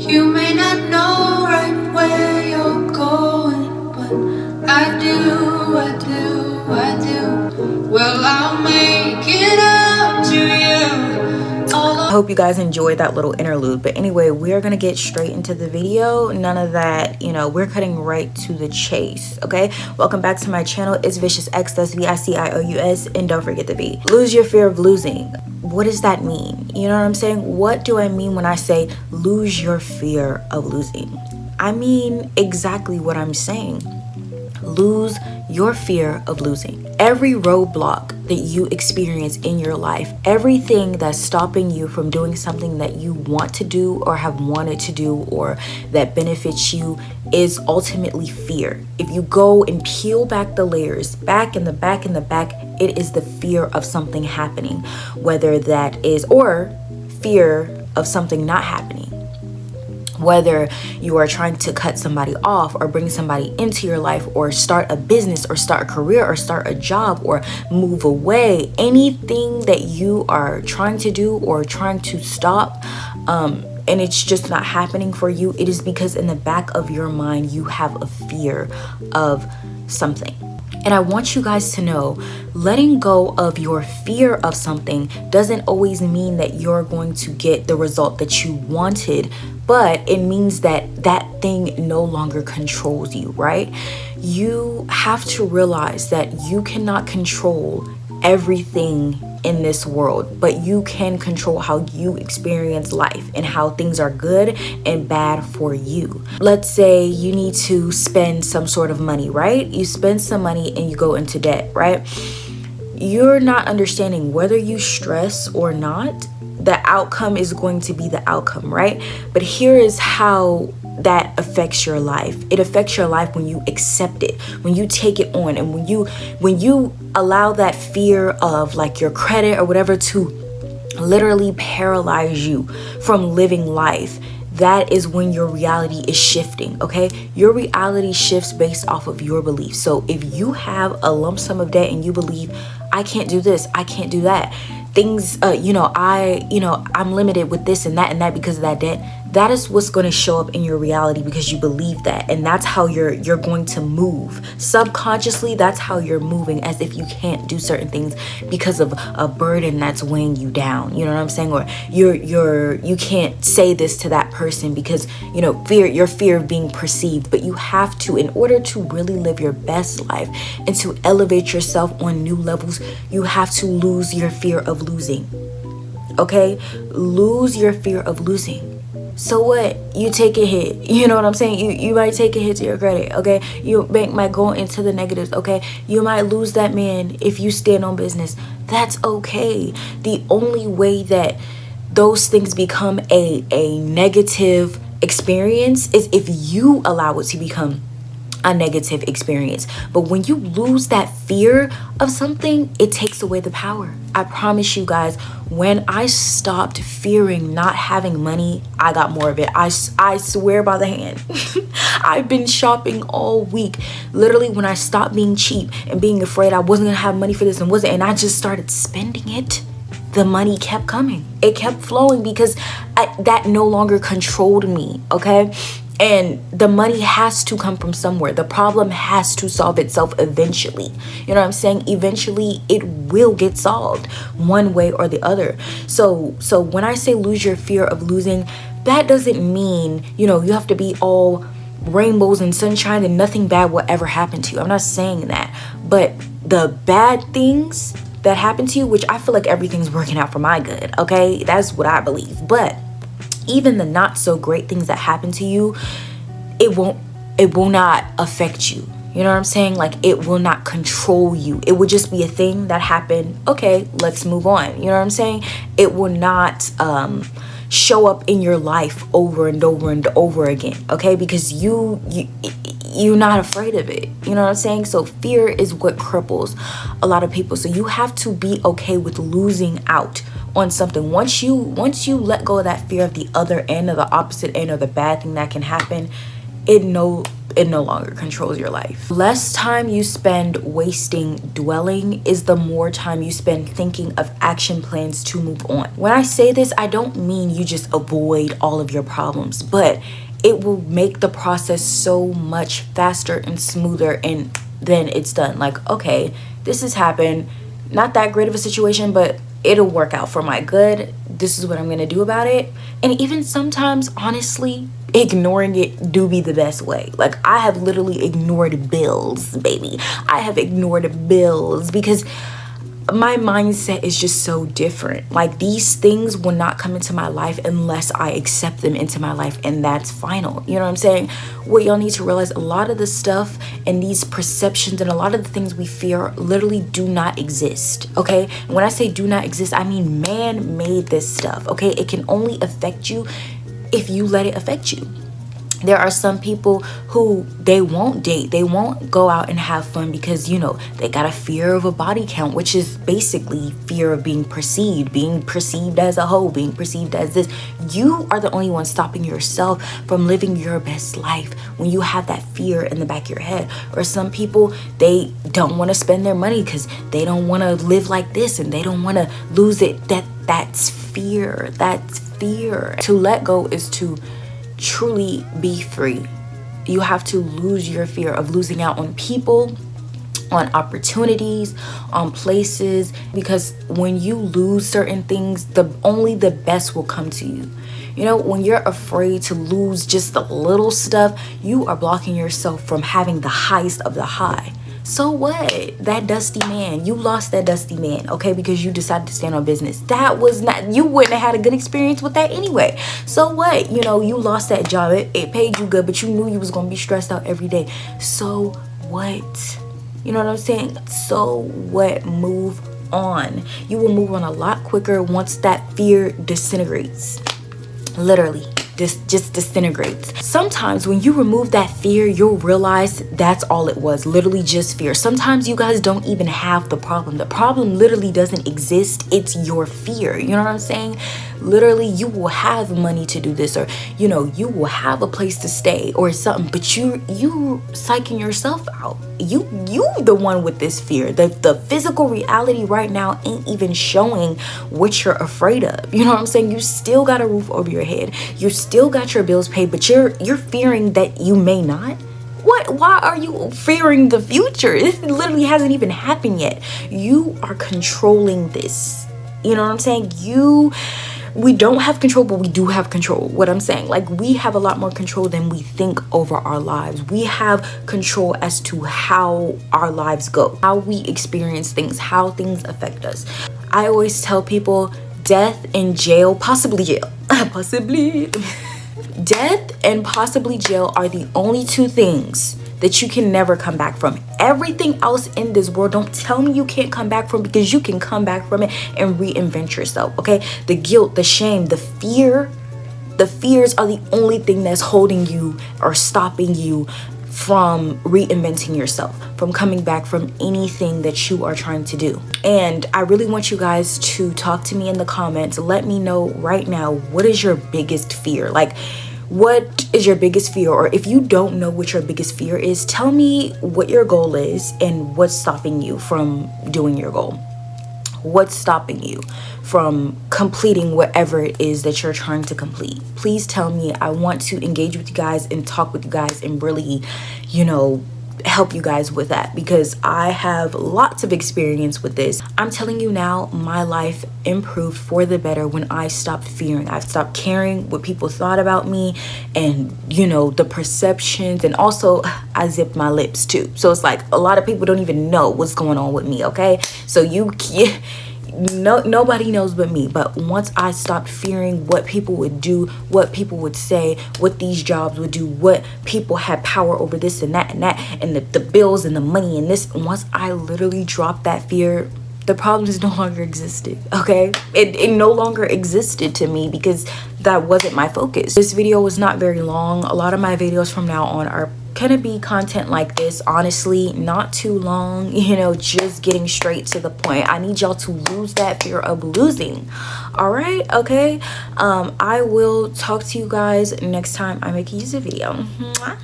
You may not know right where you're going, but I do, I do, I do. Well, I'll make it up to you. I hope you guys enjoyed that little interlude. But anyway, we're gonna get straight into the video. None of that, we're cutting right to the chase. Okay, welcome back to my channel. It's Vicious X, that's VICIOUS, and don't forget the V. Lose your fear of losing. What does that mean? You know what I'm saying? What do I mean when I say lose your fear of losing? I mean exactly what I'm saying. Lose your fear of losing. Every roadblock that you experience in your life, everything that's stopping you from doing something that you want to do or have wanted to do or that benefits you is ultimately fear. If you go and peel back the layers, back in the back, it is the fear of something happening, whether that is, or fear of something not happening. Whether you are trying to cut somebody off or bring somebody into your life or start a business or start a career or start a job or move away, anything that you are trying to do or trying to stop, and it's just not happening for you, it is because in the back of your mind, you have a fear of something. And I want you guys to know, letting go of your fear of something doesn't always mean that you're going to get the result that you wanted, but it means that that thing no longer controls you, right? You have to realize that you cannot control everything in this world, but you can control how you experience life and how things are good and bad for you. Let's say you need to spend some sort of money, right? You spend some money and you go into debt, right? You're not understanding whether you stress or not, the outcome is going to be the outcome, right? But here is how that affects your life. It affects your life when you accept it, when you take it on, and when you allow that fear of like your credit or whatever to literally paralyze you from living life. That is when your reality is shifting, okay? Your reality shifts based off of your beliefs. So if you have a lump sum of debt and you believe, I can't do this, I can't do that, things, I'm limited with this and that because of that debt, that is what's going to show up in your reality because you believe that. And that's how you're going to move. Subconsciously, that's how you're moving, as if you can't do certain things because of a burden that's weighing you down. You know what I'm saying? Or you can't say this to that person because, your fear of being perceived. But you have to, in order to really live your best life and to elevate yourself on new levels, you have to lose your fear of losing. Okay? Lose your fear of losing. So what? You take a hit. You know what I'm saying? You might take a hit to your credit, okay? Your bank might go into the negatives, okay? You might lose that man if you stand on business. That's okay. The only way that those things become a negative experience is if you allow it to become a negative experience. But when you lose that fear of something, it takes away the power. I promise you guys, when I stopped fearing not having money, I got more of it. I swear by the hand. I've been shopping all week. Literally, when I stopped being cheap and being afraid I wasn't gonna have money for this and I just started spending it, the money kept coming. It kept flowing because that no longer controlled me, okay? And the money has to come from somewhere. The problem has to solve itself eventually. You know what I'm saying? Eventually, it will get solved one way or the other. So when I say lose your fear of losing, that doesn't mean, you have to be all rainbows and sunshine and nothing bad will ever happen to you. I'm not saying that. But the bad things that happen to you, which I feel like everything's working out for my good, okay? That's what I believe. But even the not so great things that happen to you, it will not affect you. You know what I'm saying? Like, it will not control you. It will just be a thing that happened. Okay, let's move on. You know what I'm saying? It will not show up in your life over and over and over again. Okay, because you're not afraid of it. You know what I'm saying? So fear is what cripples a lot of people. So you have to be okay with losing out on something. Once you let go of that fear of the other end or the opposite end or the bad thing that can happen, it no it no longer controls your life. Less time you spend wasting dwelling is the more time you spend thinking of action plans to move on. When I say this, I don't mean you just avoid all of your problems, but it will make the process so much faster and smoother, and then it's done. Like, okay, this has happened, not that great of a situation, but it'll work out for my good. This is what I'm gonna do about it. And even sometimes, honestly, ignoring it do be the best way. Like, I have literally ignored bills, baby. I have ignored bills because my mindset is just so different. Like, these things will not come into my life unless I accept them into my life, and that's final. You know what I'm saying? What y'all need to realize, a lot of the stuff and these perceptions and a lot of the things we fear literally do not exist, okay? And when I say do not exist, I mean man made this stuff, okay? It can only affect you if you let it affect you. There are some people who they won't date, they won't go out and have fun because, you know, they got a fear of a body count, which is basically fear of being perceived as a hoe, being perceived as this. You are the only one stopping yourself from living your best life when you have that fear in the back of your head. Or some people, they don't want to spend their money because they don't want to live like this and they don't want to lose it. That's fear. That's fear. To let go is to truly be free. You have to lose your fear of losing out on people, on opportunities, on places, because when you lose certain things, only the best will come to you. You know, when you're afraid to lose just the little stuff, you are blocking yourself from having the highest of the high. So what? That dusty man, you lost that dusty man, okay, because you decided to stand on business. That was not, you wouldn't have had a good experience with that anyway. So what? You know, you lost that job. It paid you good, but you knew you was going to be stressed out every day. So what? You know what I'm saying? So what? Move on. You will move on a lot quicker once that fear disintegrates. Literally. Just disintegrates. Sometimes when you remove that fear, you'll realize that's all it was, literally just fear. Sometimes you guys don't even have the problem. The problem literally doesn't exist. It's your fear. You know what I'm saying? Literally, you will have money to do this, or you know, you will have a place to stay or something, but you psyching yourself out. You the one with this fear. The physical reality right now ain't even showing what you're afraid of. You know what I'm saying? You still got a roof over your head. You still got your bills paid, but you're fearing that you may not. What? Why are you fearing the future? This literally hasn't even happened yet. You are controlling this. You know what I'm saying? We don't have control, but we do have control. What I'm saying, like, we have a lot more control than we think over our lives. We have control as to how our lives go, how we experience things, how things affect us. I always tell people, death and jail, possibly jail, possibly. Death and possibly jail are the only two things that you can never come back from. Everything else in this world, don't tell me you can't come back from, because you can come back from it and reinvent yourself, okay? The guilt, the shame, the fears are the only thing that's holding you or stopping you from reinventing yourself, from coming back from anything that you are trying to do. And I really want you guys to talk to me in the comments. Let me know right now, what is your biggest fear? Like, what is your biggest fear? Or if you don't know what your biggest fear is, tell me what your goal is and what's stopping you from doing your goal. What's stopping you from completing whatever it is that you're trying to complete? Please tell me. I want to engage with you guys and talk with you guys and really, you know, help you guys with that, because I have lots of experience with this. I'm telling you now, my life improved for the better when I stopped fearing. I stopped caring what people thought about me and, you know, the perceptions. And also, I zipped my lips too. So it's like a lot of people don't even know what's going on with me, okay? So nobody knows but me. But once I stopped fearing what people would do, what people would say, what these jobs would do, what people had power over this and that, and the bills and the money and this, once I literally dropped that fear, the problems no longer existed, okay? It no longer existed to me because that wasn't my focus. This video was not very long. A lot of my videos from now on are gonna be content like this, honestly, not too long, you know, just getting straight to the point. I need y'all to lose that fear of losing. All right, okay? I will talk to you guys next time I make a YouTube video. Mwah.